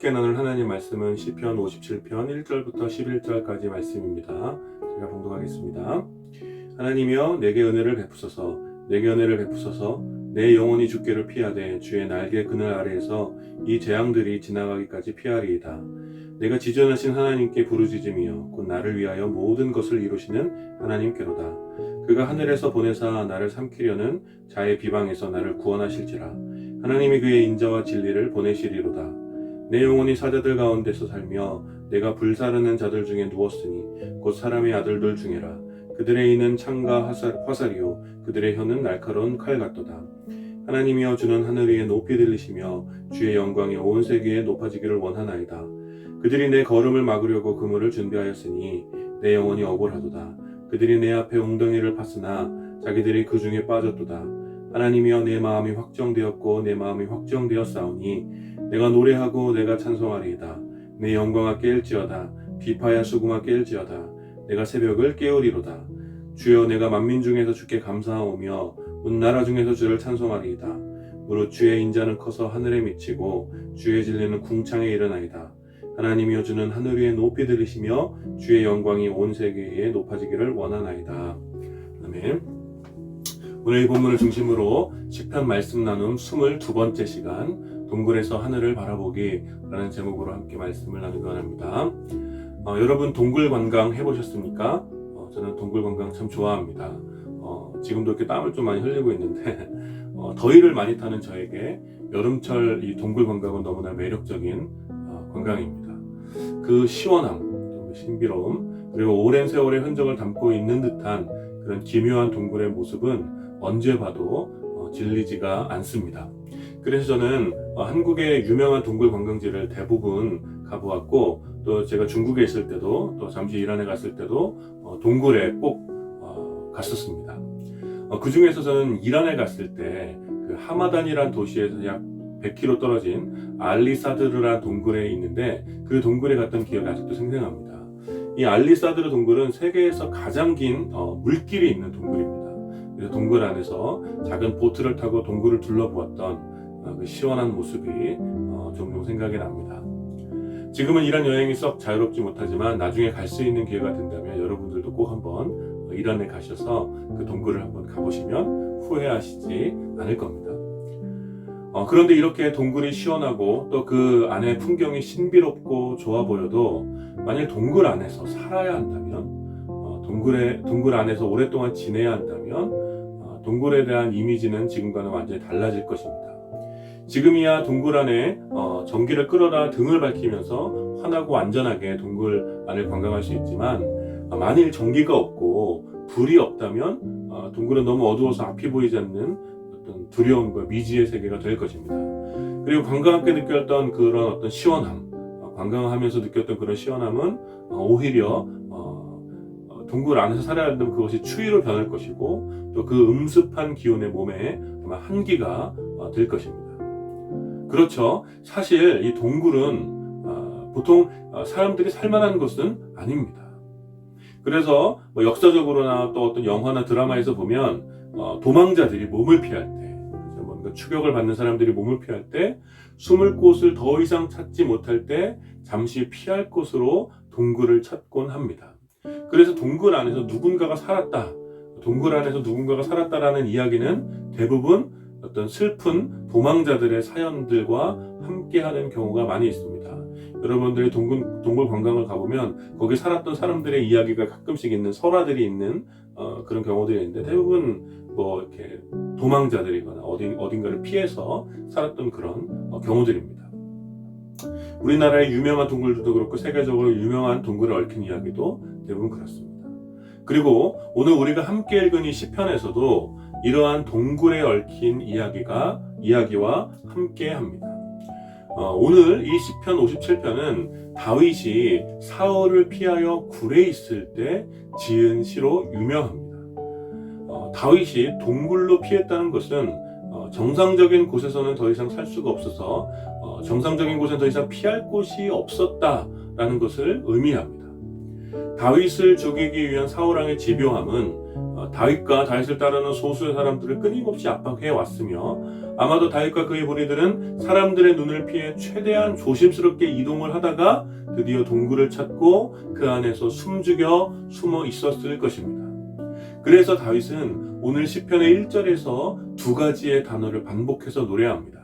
함께 나눌 하나님 말씀은 시편 57편 1절부터 11절까지 말씀입니다. 제가 봉독하겠습니다. 하나님이여 내게 은혜를 베푸소서, 내게 은혜를 베푸소서. 내 영혼이 주께를 피하되 주의 날개 그늘 아래에서 이 재앙들이 지나가기까지 피하리이다. 내가 지존하신 하나님께 부르짖으며 곧 나를 위하여 모든 것을 이루시는 하나님께로다. 그가 하늘에서 보내사 나를 삼키려는 자의 비방에서 나를 구원하실지라. 하나님이 그의 인자와 진리를 보내시리로다. 내 영혼이 사자들 가운데서 살며 내가 불사르는 자들 중에 누웠으니 곧 사람의 아들들 중에라. 그들의 이는 창과 화살이요 그들의 혀는 날카로운 칼 같도다. 하나님이여 주는 하늘 위에 높이 들리시며 주의 영광이 온 세계에 높아지기를 원하나이다. 그들이 내 걸음을 막으려고 그물을 준비하였으니 내 영혼이 억울하도다. 그들이 내 앞에 웅덩이를 팠으나 자기들이 그 중에 빠졌도다. 하나님이여 내 마음이 확정되었고 내 마음이 확정되었사오니 내가 노래하고 내가 찬송하리이다. 내 영광아 깨일지어다. 비파야 수금아 깨일지어다. 내가 새벽을 깨우리로다. 주여 내가 만민 중에서 주께 감사하오며 온 나라 중에서 주를 찬송하리이다. 무릇 주의 인자는 커서 하늘에 미치고 주의 진리는 궁창에 이르나이다. 하나님이여 주는 하늘 위에 높이 들으시며 주의 영광이 온 세계에 높아지기를 원하나이다. 아멘. 오늘 이 본문을 중심으로 시편 말씀 나눔 22번째 시간 동굴에서 하늘을 바라보기 라는 제목으로 함께 말씀을 나누기 원합니다. 여러분 동굴 관광 해보셨습니까? 저는 동굴 관광 참 좋아합니다. 지금도 이렇게 땀을 좀 많이 흘리고 있는데 더위를 많이 타는 저에게 여름철 이 동굴 관광은 너무나 매력적인 관광입니다. 그 시원함, 그 신비로움, 그리고 오랜 세월의 흔적을 담고 있는 듯한 그런 기묘한 동굴의 모습은 언제 봐도 질리지가 않습니다. 그래서 저는 한국의 유명한 동굴 관광지를 대부분 가보았고, 또 제가 중국에 있을 때도 또 잠시 이란에 갔을 때도 동굴에 꼭 갔었습니다. 그 중에서 저는 이란에 갔을 때 그 하마단이란 도시에서 약 100km 떨어진 알리사드르라는 동굴에 있는데 그 동굴에 갔던 기억이 아직도 생생합니다. 이 알리사드르 동굴은 세계에서 가장 긴 물길이 있는 동굴입니다. 그래서 동굴 안에서 작은 보트를 타고 동굴을 둘러보았던 그 시원한 모습이 종종 생각이 납니다. 지금은 이란 여행이 썩 자유롭지 못하지만 나중에 갈 수 있는 기회가 된다면 여러분들도 꼭 한번 이란에 가셔서 그 동굴을 한번 가보시면 후회하시지 않을 겁니다. 그런데 이렇게 동굴이 시원하고 또 그 안에 풍경이 신비롭고 좋아 보여도 만일 동굴 안에서 살아야 한다면, 동굴 안에서 오랫동안 지내야 한다면 동굴에 대한 이미지는 지금과는 완전히 달라질 것입니다. 지금이야 동굴 안에 전기를 끌어다 등을 밝히면서 환하고 안전하게 동굴 안을 관광할 수 있지만, 만일 전기가 없고 불이 없다면 동굴은 너무 어두워서 앞이 보이지 않는 어떤 두려움과 미지의 세계가 될 것입니다. 그리고 관광할 때 느꼈던 그런 어떤 시원함, 관광하면서 느꼈던 그런 시원함은 오히려 동굴 안에서 살아야 한다면 그것이 추위로 변할 것이고, 또 그 음습한 기온의 몸에 아마 한기가 될 것입니다. 그렇죠. 사실 이 동굴은 보통 사람들이 살만한 것은 아닙니다. 그래서 역사적으로나 또 어떤 영화나 드라마에서 보면 도망자들이 몸을 피할 때, 뭔가 추격을 받는 사람들이 몸을 피할 때 숨을 곳을 더 이상 찾지 못할 때 잠시 피할 곳으로 동굴을 찾곤 합니다. 그래서 동굴 안에서 누군가가 살았다, 동굴 안에서 누군가가 살았다라는 이야기는 대부분 어떤 슬픈 도망자들의 사연들과 함께하는 경우가 많이 있습니다. 여러분들이 동굴 관광을 가보면 거기 살았던 사람들의 이야기가 가끔씩 있는 설화들이 있는 그런 경우들이 있는데, 대부분 이렇게 도망자들이거나 어딘가를 피해서 살았던 그런 경우들입니다. 우리나라의 유명한 동굴들도 그렇고 세계적으로 유명한 동굴을 얽힌 이야기도 대부분 그렇습니다. 그리고 오늘 우리가 함께 읽은 이 시편에서도 이러한 동굴에 얽힌 이야기와 함께 합니다. 오늘 이 시편 57편은 다윗이 사울을 피하여 굴에 있을 때 지은 시로 유명합니다. 다윗이 동굴로 피했다는 것은 정상적인 곳에서는 더 이상 살 수가 없어서 정상적인 곳에는 더 이상 피할 곳이 없었다라는 것을 의미합니다. 다윗을 죽이기 위한 사울왕의 집요함은 다윗과 다윗을 따르는 소수의 사람들을 끊임없이 압박해 왔으며 아마도 다윗과 그의 무리들은 사람들의 눈을 피해 최대한 조심스럽게 이동을 하다가 드디어 동굴을 찾고 그 안에서 숨죽여 숨어 있었을 것입니다. 그래서 다윗은 오늘 시편의 1절에서 두 가지의 단어를 반복해서 노래합니다.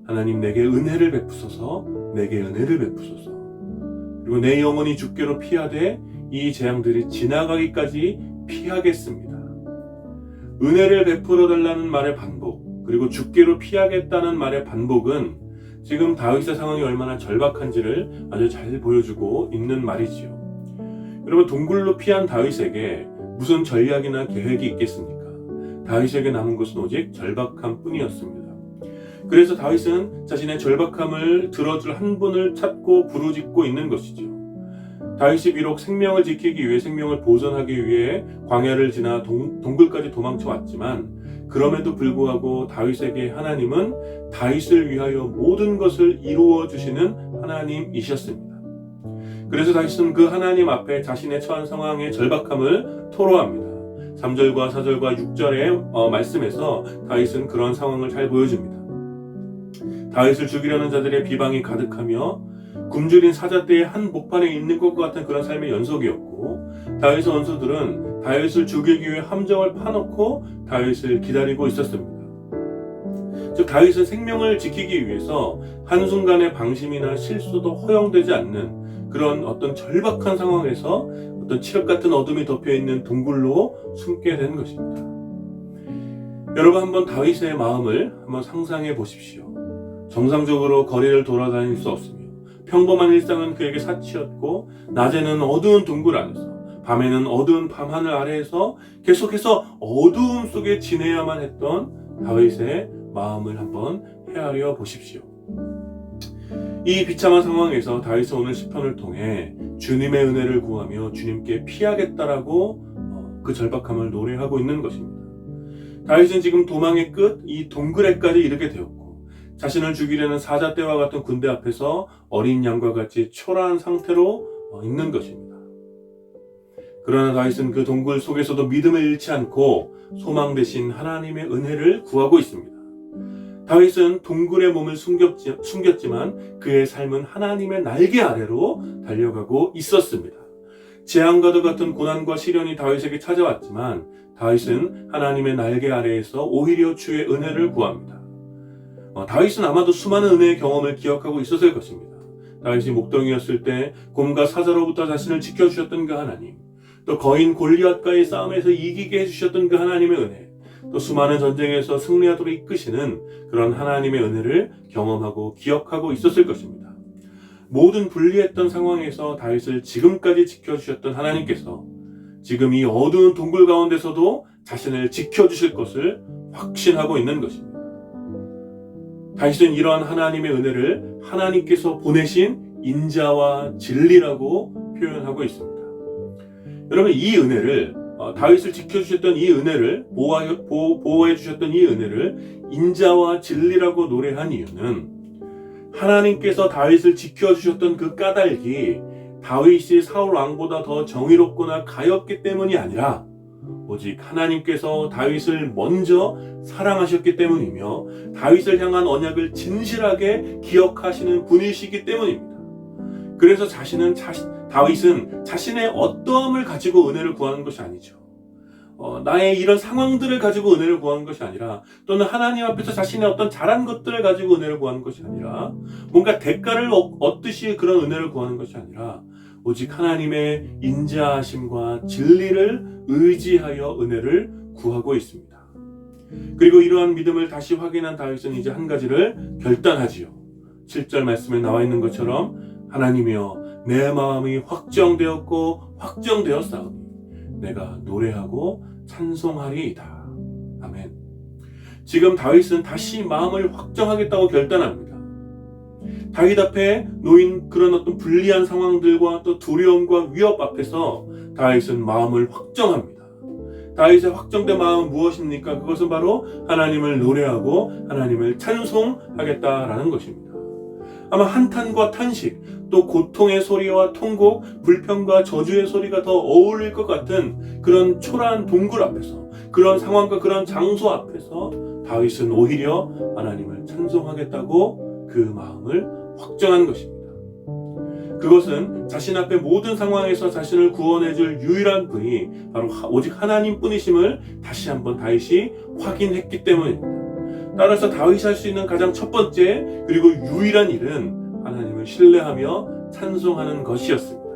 하나님 내게 은혜를 베푸소서, 내게 은혜를 베푸소서. 그리고 내 영혼이 주께로 피하되 이 재앙들이 지나가기까지 피하겠습니다. 은혜를 베풀어 달라는 말의 반복, 그리고 주께로 피하겠다는 말의 반복은 지금 다윗의 상황이 얼마나 절박한지를 아주 잘 보여주고 있는 말이지요. 여러분, 동굴로 피한 다윗에게 무슨 전략이나 계획이 있겠습니까? 다윗에게 남은 것은 오직 절박함 뿐이었습니다. 그래서 다윗은 자신의 절박함을 들어줄 한 분을 찾고 부르짖고 있는 것이죠. 다윗이 비록 생명을 지키기 위해 생명을 보존하기 위해 광야를 지나 동굴까지 도망쳐 왔지만 그럼에도 불구하고 다윗에게 하나님은 다윗을 위하여 모든 것을 이루어 주시는 하나님이셨습니다. 그래서 다윗은 그 하나님 앞에 자신의 처한 상황의 절박함을 토로합니다. 3절과 4절과 6절의 말씀에서 다윗은 그런 상황을 잘 보여줍니다. 다윗을 죽이려는 자들의 비방이 가득하며 굶주린 사자떼의 한 복판에 있는 것과 같은 그런 삶의 연속이었고, 다윗의 원수들은 다윗을 죽이기 위해 함정을 파놓고 다윗을 기다리고 있었습니다. 즉 다윗은 생명을 지키기 위해서 한순간의 방심이나 실수도 허용되지 않는 그런 어떤 절박한 상황에서 어떤 칠흑 같은 어둠이 덮여있는 동굴로 숨게 된 것입니다. 여러분, 한번 다윗의 마음을 한번 상상해 보십시오. 정상적으로 거리를 돌아다닐 수 없으며 평범한 일상은 그에게 사치였고, 낮에는 어두운 동굴 안에서, 밤에는 어두운 밤하늘 아래에서 계속해서 어두움 속에 지내야만 했던 다윗의 마음을 한번 헤아려 보십시오. 이 비참한 상황에서 다윗은 오늘 시편을 통해 주님의 은혜를 구하며 주님께 피하겠다라고 그 절박함을 노래하고 있는 것입니다. 다윗은 지금 도망의 끝, 이 동굴에까지 이르게 되었고, 자신을 죽이려는 사자떼와 같은 군대 앞에서 어린 양과 같이 초라한 상태로 있는 것입니다. 그러나 다윗은 그 동굴 속에서도 믿음을 잃지 않고 소망 대신 하나님의 은혜를 구하고 있습니다. 다윗은 동굴의 몸을 숨겼지만 그의 삶은 하나님의 날개 아래로 달려가고 있었습니다. 재앙과도 같은 고난과 시련이 다윗에게 찾아왔지만 다윗은 하나님의 날개 아래에서 오히려 주의 은혜를 구합니다. 다윗은 아마도 수많은 은혜의 경험을 기억하고 있었을 것입니다. 다윗이 목동이었을 때 곰과 사자로부터 자신을 지켜주셨던 그 하나님, 또 거인 골리앗과의 싸움에서 이기게 해주셨던 그 하나님의 은혜, 또 수많은 전쟁에서 승리하도록 이끄시는 그런 하나님의 은혜를 경험하고 기억하고 있었을 것입니다. 모든 불리했던 상황에서 다윗을 지금까지 지켜주셨던 하나님께서 지금 이 어두운 동굴 가운데서도 자신을 지켜주실 것을 확신하고 있는 것입니다. 다윗은 이러한 하나님의 은혜를 하나님께서 보내신 인자와 진리라고 표현하고 있습니다. 여러분, 이 은혜를 다윗을 지켜주셨던 이 은혜를 보호해 주셨던 이 은혜를 인자와 진리라고 노래한 이유는 하나님께서 다윗을 지켜주셨던 그 까닭이 다윗이 사울 왕보다 더 정의롭거나 가였기 때문이 아니라 오직 하나님께서 다윗을 먼저 사랑하셨기 때문이며 다윗을 향한 언약을 진실하게 기억하시는 분이시기 때문입니다. 그래서 다윗은 자신의 어떠함을 가지고 은혜를 구하는 것이 아니죠. 나의 이런 상황들을 가지고 은혜를 구하는 것이 아니라, 또는 하나님 앞에서 자신의 어떤 잘한 것들을 가지고 은혜를 구하는 것이 아니라, 뭔가 대가를 얻듯이 그런 은혜를 구하는 것이 아니라 오직 하나님의 인자하심과 진리를 의지하여 은혜를 구하고 있습니다. 그리고 이러한 믿음을 다시 확인한 다윗은 이제 한 가지를 결단하지요. 7절 말씀에 나와 있는 것처럼 하나님이여 내 마음이 확정되었고 확정되었사오니 내가 노래하고 찬송하리이다. 아멘. 지금 다윗은 다시 마음을 확정하겠다고 결단합니다. 다윗 앞에 놓인 그런 어떤 불리한 상황들과 또 두려움과 위협 앞에서 다윗은 마음을 확정합니다. 다윗의 확정된 마음은 무엇입니까? 그것은 바로 하나님을 노래하고 하나님을 찬송하겠다라는 것입니다. 아마 한탄과 탄식, 또 고통의 소리와 통곡, 불평과 저주의 소리가 더 어울릴 것 같은 그런 초라한 동굴 앞에서, 그런 상황과 그런 장소 앞에서 다윗은 오히려 하나님을 찬송하겠다고 그 마음을 확정한 것입니다. 그것은 자신 앞에 모든 상황에서 자신을 구원해줄 유일한 분이 바로 오직 하나님뿐이심을 다시 한번 다윗이 확인했기 때문입니다. 따라서 다윗이 할 수 있는 가장 첫 번째 그리고 유일한 일은 하나님을 신뢰하며 찬송하는 것이었습니다.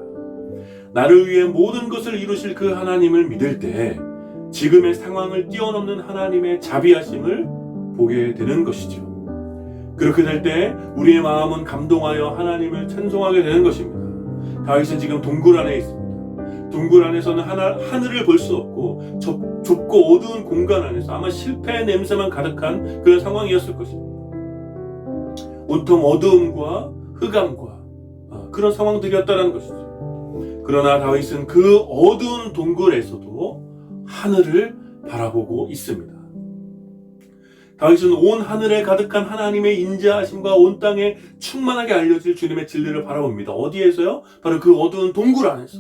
나를 위해 모든 것을 이루실 그 하나님을 믿을 때 지금의 상황을 뛰어넘는 하나님의 자비하심을 보게 되는 것이죠. 그렇게 될 때 우리의 마음은 감동하여 하나님을 찬송하게 되는 것입니다. 다윗은 지금 동굴 안에 있습니다. 동굴 안에서는 하늘을 볼 수 없고 좁고 어두운 공간 안에서 아마 실패의 냄새만 가득한 그런 상황이었을 것입니다. 온통 어두움과 흑암과 그런 상황들이었다는 것이죠. 그러나 다윗은 그 어두운 동굴에서도 하늘을 바라보고 있습니다. 다윗은 온 하늘에 가득한 하나님의 인자하심과 온 땅에 충만하게 알려질 주님의 진리를 바라봅니다. 어디에서요? 바로 그 어두운 동굴 안에서.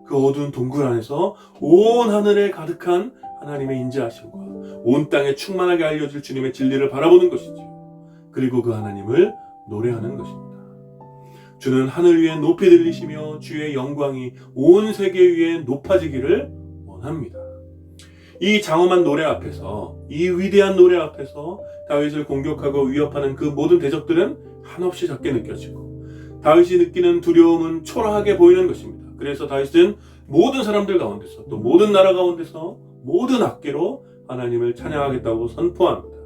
그 어두운 동굴 안에서 온 하늘에 가득한 하나님의 인자하심과 온 땅에 충만하게 알려질 주님의 진리를 바라보는 것이죠. 그리고 그 하나님을 노래하는 것입니다. 주는 하늘 위에 높이 들리시며 주의 영광이 온 세계 위에 높아지기를 원합니다. 이 장엄한 노래 앞에서, 이 위대한 노래 앞에서 다윗을 공격하고 위협하는 그 모든 대적들은 한없이 작게 느껴지고 다윗이 느끼는 두려움은 초라하게 보이는 것입니다. 그래서 다윗은 모든 사람들 가운데서 또 모든 나라 가운데서 모든 악계로 하나님을 찬양하겠다고 선포합니다.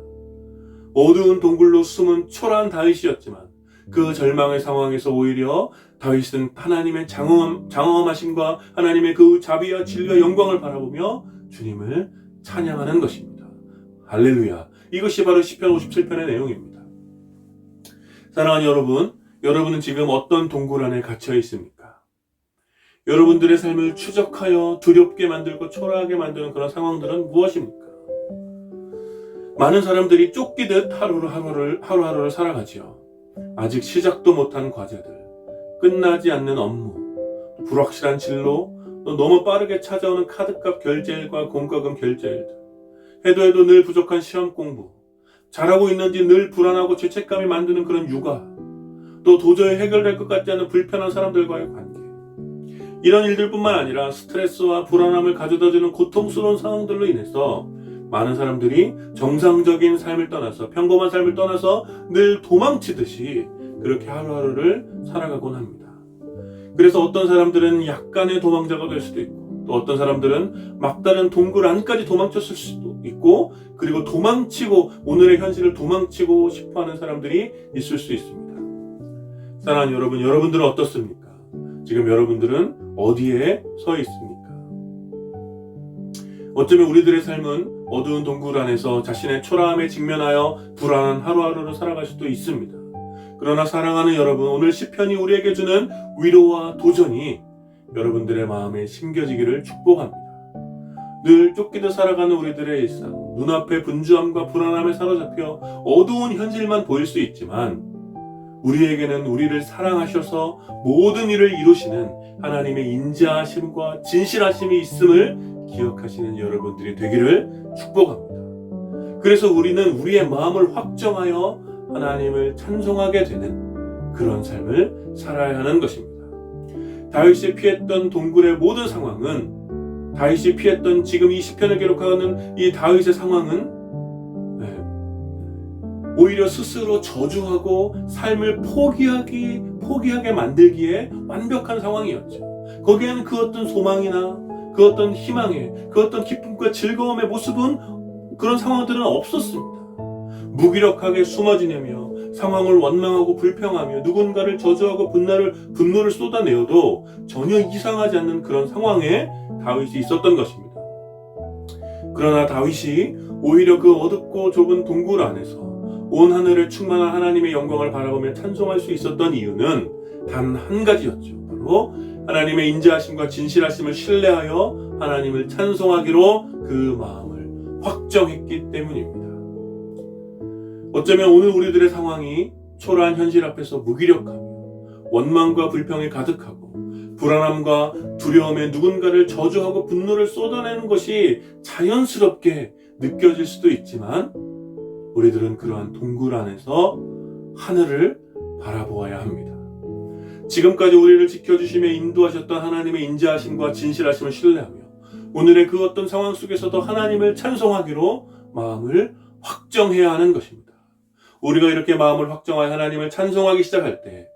어두운 동굴로 숨은 초라한 다윗이었지만 그 절망의 상황에서 오히려 다윗은 하나님의 장엄하심과 하나님의 그 자비와 진리와 영광을 바라보며 주님을 찬양하는 것입니다. 할렐루야. 이것이 바로 시편 57편의 내용입니다. 사랑하는 여러분, 여러분은 지금 어떤 동굴 안에 갇혀 있습니까? 여러분들의 삶을 추적하여 두렵게 만들고 초라하게 만드는 그런 상황들은 무엇입니까? 많은 사람들이 쫓기듯 하루하루를 살아가지요. 아직 시작도 못한 과제들, 끝나지 않는 업무, 불확실한 진로, 또 너무 빠르게 찾아오는 카드값 결제일과 공과금 결제일들, 해도 늘 부족한 시험 공부, 잘하고 있는지 늘 불안하고 죄책감이 만드는 그런 육아, 또 도저히 해결될 것 같지 않은 불편한 사람들과의 관계, 이런 일들뿐만 아니라 스트레스와 불안함을 가져다주는 고통스러운 상황들로 인해서 많은 사람들이 정상적인 삶을 떠나서, 평범한 삶을 떠나서 늘 도망치듯이 그렇게 하루하루를 살아가곤 합니다. 그래서 어떤 사람들은 약간의 도망자가 될 수도 있고, 또 어떤 사람들은 막다른 동굴 안까지 도망쳤을 수도 있고, 그리고 도망치고 오늘의 현실을 도망치고 싶어하는 사람들이 있을 수 있습니다. 사랑하는 여러분, 여러분들은 어떻습니까? 지금 여러분들은 어디에 서 있습니까? 어쩌면 우리들의 삶은 어두운 동굴 안에서 자신의 초라함에 직면하여 불안한 하루하루를 살아갈 수도 있습니다. 그러나 사랑하는 여러분, 오늘 시편이 우리에게 주는 위로와 도전이 여러분들의 마음에 심겨지기를 축복합니다. 늘 쫓기듯 살아가는 우리들의 일상, 눈앞에 분주함과 불안함에 사로잡혀 어두운 현실만 보일 수 있지만 우리에게는 우리를 사랑하셔서 모든 일을 이루시는 하나님의 인자하심과 진실하심이 있음을 기억하시는 여러분들이 되기를 축복합니다. 그래서 우리는 우리의 마음을 확정하여 하나님을 찬송하게 되는 그런 삶을 살아야 하는 것입니다. 다윗이 피했던 동굴의 모든 상황은, 다윗이 피했던 지금 이 시편을 기록하는 이 다윗의 상황은 오히려 스스로 저주하고 삶을 포기하게 만들기에 완벽한 상황이었죠. 거기에는 그 어떤 소망이나 그 어떤 희망의, 그 어떤 기쁨과 즐거움의 모습은, 그런 상황들은 없었습니다. 무기력하게 숨어 지내며 상황을 원망하고 불평하며 누군가를 저주하고 분노를 쏟아내어도 전혀 이상하지 않는 그런 상황에 다윗이 있었던 것입니다. 그러나 다윗이 오히려 그 어둡고 좁은 동굴 안에서 온 하늘을 충만한 하나님의 영광을 바라보며 찬송할 수 있었던 이유는 단 한 가지였죠. 바로 하나님의 인자하심과 진실하심을 신뢰하여 하나님을 찬송하기로 그 마음을 확정했기 때문입니다. 어쩌면 오늘 우리들의 상황이 초라한 현실 앞에서 무기력하며 원망과 불평이 가득하고 불안함과 두려움에 누군가를 저주하고 분노를 쏟아내는 것이 자연스럽게 느껴질 수도 있지만 우리들은 그러한 동굴 안에서 하늘을 바라보아야 합니다. 지금까지 우리를 지켜주시며 인도하셨던 하나님의 인자하심과 진실하심을 신뢰하며 오늘의 그 어떤 상황 속에서도 하나님을 찬송하기로 마음을 확정해야 하는 것입니다. 우리가 이렇게 마음을 확정하여 하나님을 찬송하기 시작할 때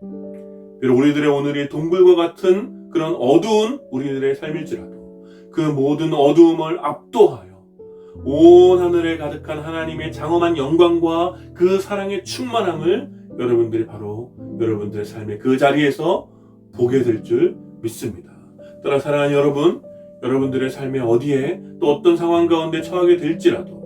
비록 우리들의 오늘이 동굴과 같은 그런 어두운 우리들의 삶일지라도 그 모든 어두움을 압도하여 온 하늘에 가득한 하나님의 장엄한 영광과 그 사랑의 충만함을 여러분들이 바로 여러분들의 삶의 그 자리에서 보게 될 줄 믿습니다. 따라 사랑하는 여러분, 여러분들의 삶의 어디에 또 어떤 상황 가운데 처하게 될지라도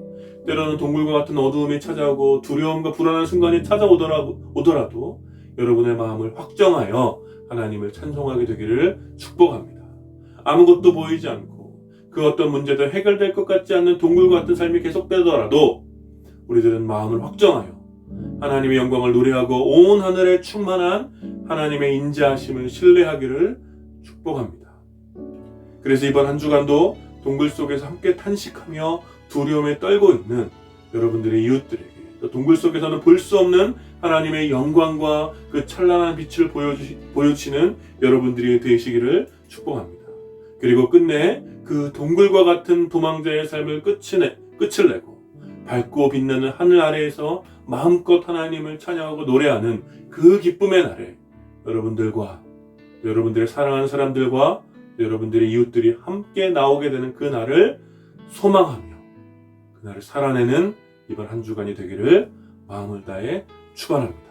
때로는 동굴과 같은 어두움이 찾아오고 두려움과 불안한 순간이 찾아오더라도 여러분의 마음을 확정하여 하나님을 찬송하게 되기를 축복합니다. 아무것도 보이지 않고 그 어떤 문제도 해결될 것 같지 않는 동굴과 같은 삶이 계속되더라도 우리들은 마음을 확정하여 하나님의 영광을 노래하고 온 하늘에 충만한 하나님의 인자하심을 신뢰하기를 축복합니다. 그래서 이번 한 주간도 동굴 속에서 함께 탄식하며 두려움에 떨고 있는 여러분들의 이웃들에게 또 동굴 속에서는 볼 수 없는 하나님의 영광과 그 찬란한 빛을 보여주시는 여러분들이 되시기를 축복합니다. 그리고 끝내 그 동굴과 같은 도망자의 삶을 끝을 내고 밝고 빛나는 하늘 아래에서 마음껏 하나님을 찬양하고 노래하는 그 기쁨의 날에 여러분들과 여러분들의 사랑하는 사람들과 여러분들의 이웃들이 함께 나오게 되는 그 날을 소망하며 그 날을 살아내는 이번 한 주간이 되기를 마음을 다해 축원합니다.